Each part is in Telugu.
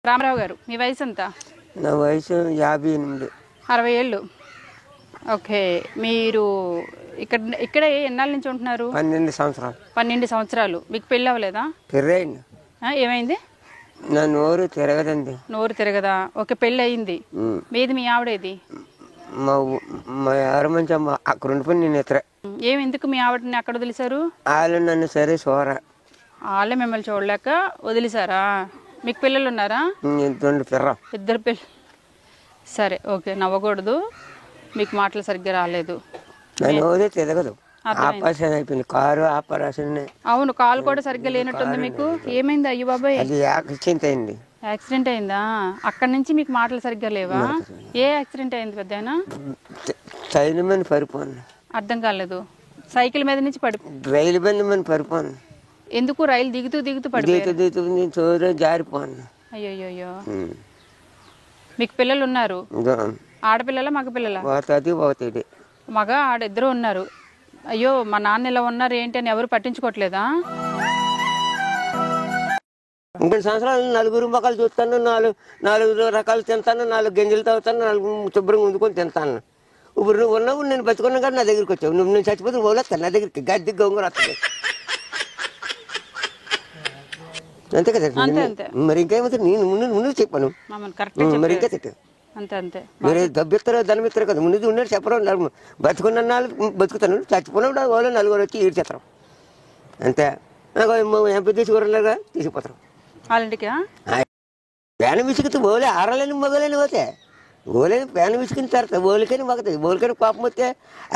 రామారావు గారు, మీ వయసు ఎంత? నా వయసు 58. 60 ఏళ్ళు. ఓకే, మీరు ఇక్కడే ఎన్నాళ్ళ నుంచి ఉంటున్నారు? 12 సంవత్సరాలు. 12 సంవత్సరాలు. మీకు పెళ్ళి అవ్వలేదా? పెళ్ళయింది. ఏమైంది? నా నోరు తిరగదండి. నోరు తిరగదా? ఓకే, పెళ్ళి అయింది. మీది మీ ఆవిడేది? మా ఎవరి మంచి అక్కడ ఉండిపోయి నేను ఇతర. ఎందుకు మీ ఆవిడని అక్కడ వదిలేశారు? వాళ్ళు నన్ను సరే చూర. వాళ్ళే మిమ్మల్ని చూడలేక వదిలేశారా? మీకు పిల్లలు ఉన్నారా? ఇద్దరు పిల్లలు. సరే, ఓకే, నవ్వకూడదు. మీకు మాటలు సరిగ్గా రాలేదు. నోరే తిరగదు. ఆపరేషన్ అయిపోయింది, కారు ఆపరేషన్. అవును, కాలు కూడా సరిగ్గా లేనట్టుంది మీకు. ఏమైంది? అయ్యో బాబాయ్, అది యాక్సిడెంట్ అయింది. యాక్సిడెంట్ అయిందా? అక్కడ నుంచి మీకు మాటలు సరిగ్గా లేవా? ఏ యాక్సిడెంట్ అయింది పెద్దయినా? ట్రైన్ మీద పడిపోను. అర్థం కాలేదు. సైకిల్ మీద నుంచి రైలు బండి మీద పడిపోను. ఎందుకు? రైలు దిగుతూ దిగుతూ పడిపోయారు? చోరు జారిపోను. అయ్యో. మీకు పిల్లలు ఉన్నారు? ఆడపిల్లల మగ పిల్లల? మగ ఆడ ఇద్దరు ఉన్నారు. అయ్యో, మా నాన్న ఇలా ఉన్నారు ఏంటి అని ఎవరు పట్టించుకోవట్లేదా? 3 సంవత్సరాలు 4 మొక్కలు చూస్తాను, 4 రకాలు తింటాను, 4 గింజలు తాగుతాను, 4 శుభ్రంగా ఉందుకొని తింటాను. ఇప్పుడు నువ్వు ఉన్నావు, నేను బతుకున్నా కానీ నా దగ్గరికి వచ్చావు. నేను చచ్చిపోతే పోలేస్తాను నా దగ్గరికి. గడ్డి గొంగర వస్తుంది అంతే కదా. మరి ఇంకేమవుతుంది? నేను ముందు చెప్పాను, మరి ఇంకా తిట్టు. అంతే. మీరు దబ్బిస్తారో ధనం ఇస్తారు కదా. ముందు ఉన్నట్టు చెప్పడం. బతుకున్న 4 బతుకుతాను, చచ్చిపోయినప్పుడు వాళ్ళు 4 వచ్చి ఈడ్చేస్తారు అంతే. ఎంపీ తీసుకురాగా తీసుకుపోతారు వాళ్ళంటికి. పేన విసుకుతూ ఓలే ఆరలేని మొగలేని పోతే ఓలేని పేన విసుకుని తర్వాత ఓలికని మొగతాయి. ఓలికని కోపం వస్తే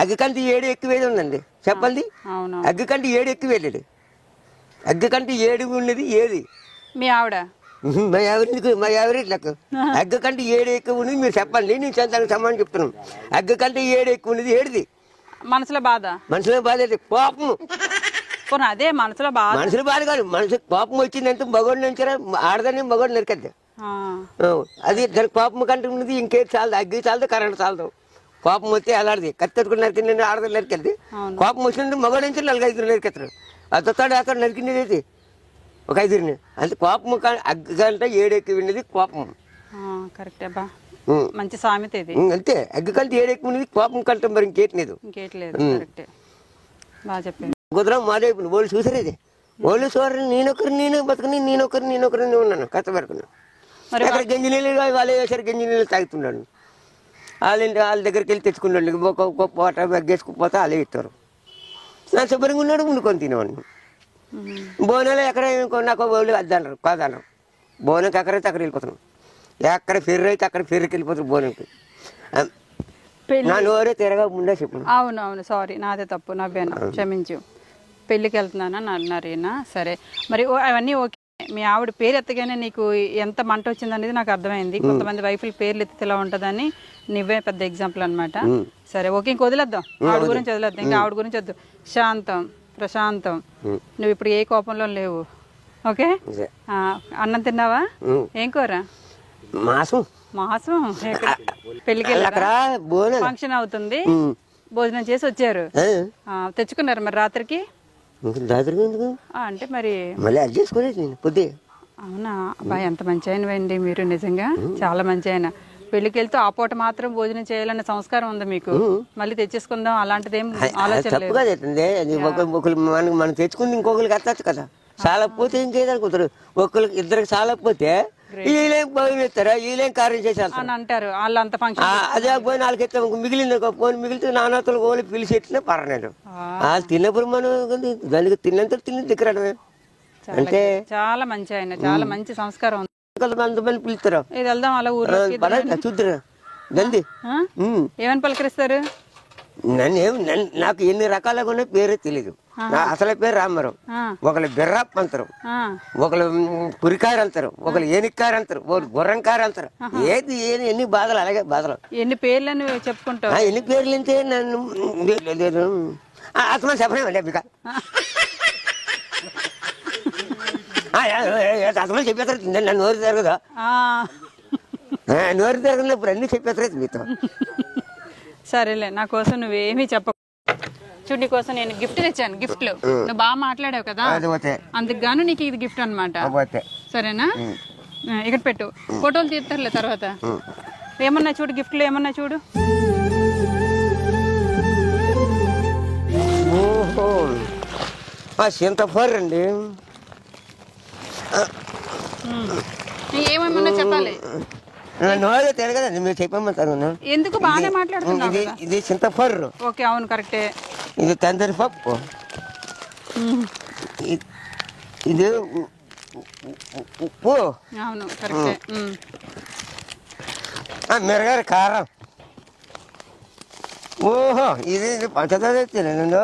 అగ్గికంటే 7 ఎక్కువేది ఉందండి చెప్పండి. అగ్గికంటే 7 ఎక్కువేది. అగ్గికంటే 7 ఉన్నది ఏది? మీ ఆవిడ. మా ఎవరికి అగ్గి కంటే 7 ఎక్కువ ఉన్నది మీరు చెప్పండి. నేను దానికి సమానం చెప్తున్నాను. అగ్గి కంటే 7 ఎక్కువ ఉన్నది ఏడిది? మనసులో బాధ. మనసులో బాధ అయితే కోపము. అదే మనసులో బాధ. మనసులో బాధ కాదు, మనసు కోపం వచ్చిందంటే మగోడు నరిచారా, ఆడదాన్ని మగోడు నరికద్దు. అది దానికి కోపం కంటే ఉన్నది ఇంకేది చాలదు. అగ్గి చాలదు, కరెంట్ చాలదు. కోపం వస్తే అలాంటిది కత్తిట్టుకుని నరికింది, ఆడదాన్ని నరికెళ్తే. కోపం వచ్చిందంటే మగోడు నుంచి 4-5 నరికెత్తారు. అతడు అక్కడ నరికింది అయితే ఒక 5. అంతే కోపం. అగ్గి కంటే 7 ఎక్కువ ఉన్నది కోపం. కరెక్టే బా, మంచి సామెత ఇది. అంతే, అగ్గి కంటే 7 ఎక్కువ ఉన్నది కోపం కంటే మరి ఇంకేట్లేదు. కరెక్టే, బాగా చెప్పాను. కుదరం మాదేపు వాళ్ళు చూసారు. ఇది వాళ్ళు చూడరు. నేను బతుకుని నేనొకరిని ఉన్నాను కష్టపడుకున్నాను. అక్కడ గంజి నీళ్ళు వాళ్ళు వేసారు, గంజి నీళ్ళు తాగుతున్నాడు. వాళ్ళ దగ్గరికి వెళ్ళి తెచ్చుకున్నాడు. ఒక్కొక్క పూట బగ్గేసుకుపోతే వాళ్ళే ఇస్తారు. నా శుభ్రంగా ఉన్నాడు, వండుకొని తినేవాడిని. బోనాలు ఎక్కడ నాకు వాళ్ళు అద్దన్నారు కాదన్నారు. బోనంకి ఎక్కడైతే అక్కడ వెళ్ళిపోతున్నాం. ఎక్కడ ఫెర్రీ అయితే అక్కడ ఫెర్రీకి వెళ్ళిపోతారు బోనంకి. నా నోరే తిరగా ముందే చెప్పు. అవును, సారీ, నాదే తప్పు, నవ్వాను, క్షమించు. పెళ్ళికి వెళ్తున్నానని అన్నారు ఈయన. సరే, మరి అవన్నీ ఓకే. మీ ఆవిడ పేరు ఎత్తగానే నీకు ఎంత మంట వచ్చింది అనేది నాకు అర్థమైంది. కొంతమంది వైఫుల పేర్లు ఎత్తితే ఇలా ఉంటుందని నువ్వే పెద్ద ఎగ్జాంపుల్ అనమాట. సరే, ఓకే, ఇంక వదిలేద్దాం. ఆవిడ గురించి వదిలేద్దాం, ఇంకా ఆవిడ గురించి వద్దు. శాంతం, ప్రశాంతం, నువ్వు ఇప్పుడు ఏ కోపంలో లేవు. ఓకే, అన్నం తిన్నావా? ఏం కూర? మాసం. పెళ్ళికి ఫంక్షన్ అవుతుంది, భోజనం చేసి వచ్చారు. తెచ్చుకున్నారు మరి రాత్రికి? అంటే మరి అవునా? అబ్బాయి, ఎంత మంచి అయినవండి మీరు, నిజంగా చాలా మంచి అయిన. పెళ్లికి వెళ్తూ ఆ పూట మాత్రం భోజనం చేయాలన్న సంస్కారం ఉంది మీకు. మళ్ళీ తెచ్చేసుకుందాం అలాంటిది ఏం ఆలోచన మనం తెచ్చుకుంది ఇంకొకరికి ఎత్తచ్చు కదా. చాలా పోతే ఇంకేదనుకుంటారు. ఒకరికి ఇద్దరికి చాలా పోతే వీళ్ళేం భయం ఇస్తారా, వీళ్ళేం కార్యం చేసేస్తారు అని అంటారు. వాళ్ళంత ఫంక్షన్ అదే పోయి 4 ఎత్తా మిగిలింది పోయి మిగిలితే నాన్నతలు కోళ్ళు పిలిచి ఎట్టినా పర్లేదు. వాళ్ళు తిన్నప్పుడు మనం దానికి తిన్నంత తిని దిక్కరడమే. అంటే చాలా మంచి ఆయన, చాలా మంచి సంస్కారం ఉంది. అంతమంది పిలుస్తారు. ఇది వెళ్దాం అలా ఊరు చూద్దరు దండి. ఏమని పలకరిస్తారు? నాకు ఎన్ని రకాలుగా ఉన్నాయి పేరే తెలీదు. నా అసలు పేరు రామారావు. ఒకళ్ళు బిర్రాప్ అంటారు, ఒకళ్ళు పురికారు అంటారు, ఒకళ్ళు ఏనిక్కారు అంటారు, ఒకళ్ళు గుర్రంకారు అంటారు. ఏది ఎన్ని బాధలు అలాగే బాధలు. ఎన్ని పేర్లను చెప్పుకుంటావు? ఎన్ని పేర్లు అంటే నన్ను అతను చెప్పలేమండి. అబ్బిక అతను చెప్పేస్తారు. నన్ను నోరు తిరగదా? నోరు తిరగనప్పుడు అన్ని చెప్పేస్తారు మీతో. సరేలే, నా కోసం నువ్వేమీ చెప్ప. చూడు, నీ కోసం నేను గిఫ్ట్ తెచ్చాను. గిఫ్ట్లు నువ్వు బాగా మాట్లాడావు కదా, అందుకు గాను నీకు ఇది గిఫ్ట్ అనమాట. సరేనా? ఇక్కడ పెట్టు, ఫోటోలు తీస్తారులే తర్వాత. ఏమన్నా చూడు, గిఫ్ట్లు ఏమన్నా చూడు. ఓహో చింతపండు అండి. ఏమేమన్నా చెప్పాలి. నోరు తిరగదండి, మీరు చెప్పమంటారు. ఎందుకు బాగా మాట్లాడుతున్నావు? ఇది చింతపండు. ఓకే, అవును కరెక్టే. ఇది తందరి పప్పు. ఇది ఉప్పు. అవును కరెక్టే. మిరగారు కారం. ఓహో ఇది పంచదార తినండి.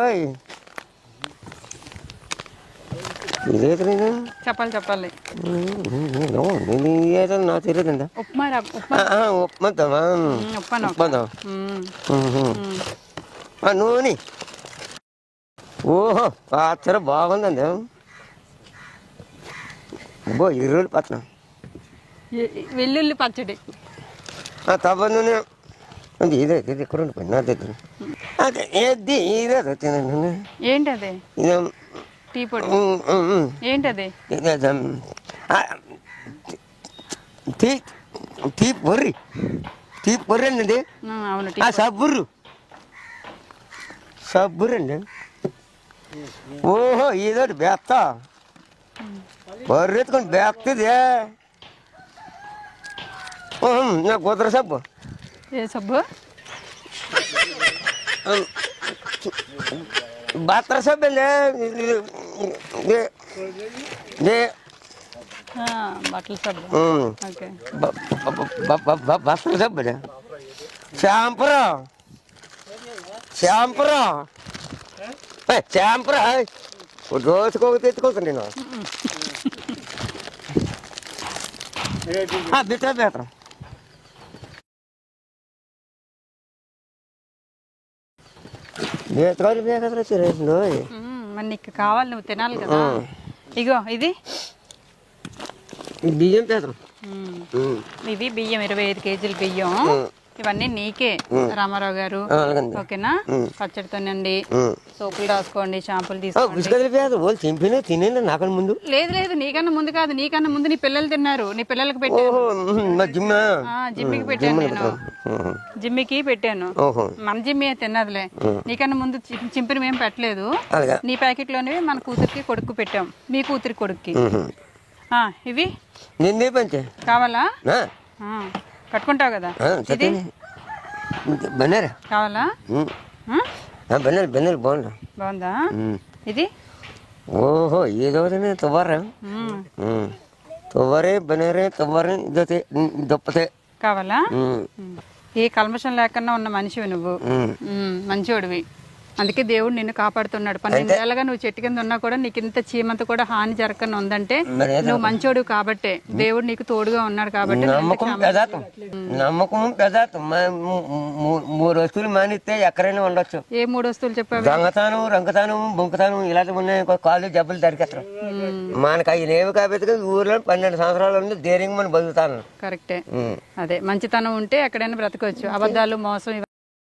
ఇదే చెప్పాలి. నాకు తెలియదండి. నూనె. ఓహో పాత్ర బాగుందండి. అబ్బో ఇరువులు పచ్చడి, వెల్లుల్లి పచ్చడి. తవ్వ నూనె. ఇదే ఎక్కడ ఉండిపోయింది నా దగ్గర. అదే ఏది ఇదే తినండి. ఏంటి అదే? టీ పొడి. ఏంటది? టీ పొర్రి. టీ పొర్రి అండి. అవును, సబ్బురు అండి. ఓహో ఇదోటి బేస్తా పొర్రెత్తుకొని బేస్తుంది. నా కుదర సబ్బు. ఏ సబ్బు? బత్తర సబ్బు అండి. బట్టల సబ్బు. బత్తర సబ్బు అండి. షాంపురా రోజుకోక తెచ్చుకోవచ్చు నేను. బిట్ట బేతరం. మరి నీకు కావాలి, నువ్వు తినాలి కదా. ఇగో ఇది బియ్యం పేదరం. ఇవి బియ్యం 25 కేజీల బియ్యం. ఇవన్నీ నీకే రామారావు గారు. ఓకేనా? పచ్చడితోనండి. సోపులు రాసుకోండి, షాంపులు తీసుకోండి. తినండి నాకన్నా ముందు. లేదు నీకన్నా ముందు కాదు, నీకన్నా ముందు నీ పిల్లలు తిన్నారు. నీ పిల్లలకి పెట్టాను, జిమ్మికి పెట్టాను. నేను జిమ్మికి పెట్టాను. మన జిమ్మి తిన్నదిలే. నీకన్నా ముందు చింపిన మేము పెట్టలేదు. నీ ప్యాకెట్ లోనే మన కూతురికి కొడుకు పెట్టాం, మీ కూతురి కొడుక్కి. ఇవి కావాలా? కట్టుకుంటావు కదా. ఇది కావాలా? బాగుందా ఇది? ఓహో ఏదో తువ్వరే బనేరే తువ్వరే దుప్పతే కావాలా? ఏ కల్మషం లేకుండా ఉన్న మనిషివి నువ్వు, మంచోడివి. అందుకే దేవుడు నిన్ను కాపాడుతున్నాడు. 12 ఏళ్ళగా నువ్వు చెట్టు కింద ఉన్నా కూడా నీకు ఇంత చీమంత కూడా హాని జరగకుండా ఉందంటే నువ్వు మంచోడు కాబట్టే. దేవుడు నీకు తోడుగా ఉన్నాడు కాబట్టి. నమ్మకం పెదాతం 3 వస్తువులు మానిస్తే ఎక్కడైనా ఉండొచ్చు. ఏ 3 వస్తువులు చెప్పావు? దొంగతానం, రంగతానం, బొంకతానం ఇలాంటివి ఉన్నాయి. కాళ్ళు జబ్బులు దరికేస్తారు. మనకు అవి లేవు కాబట్టి ఊర్లో 12 సంవత్సరాలు ఉంది ధైర్యంగా మనం బతుకుతాను. కరెక్టే. అదే మంచితనం ఉంటే ఎక్కడైనా బ్రతకొచ్చు. అబద్ధాలు, మోసం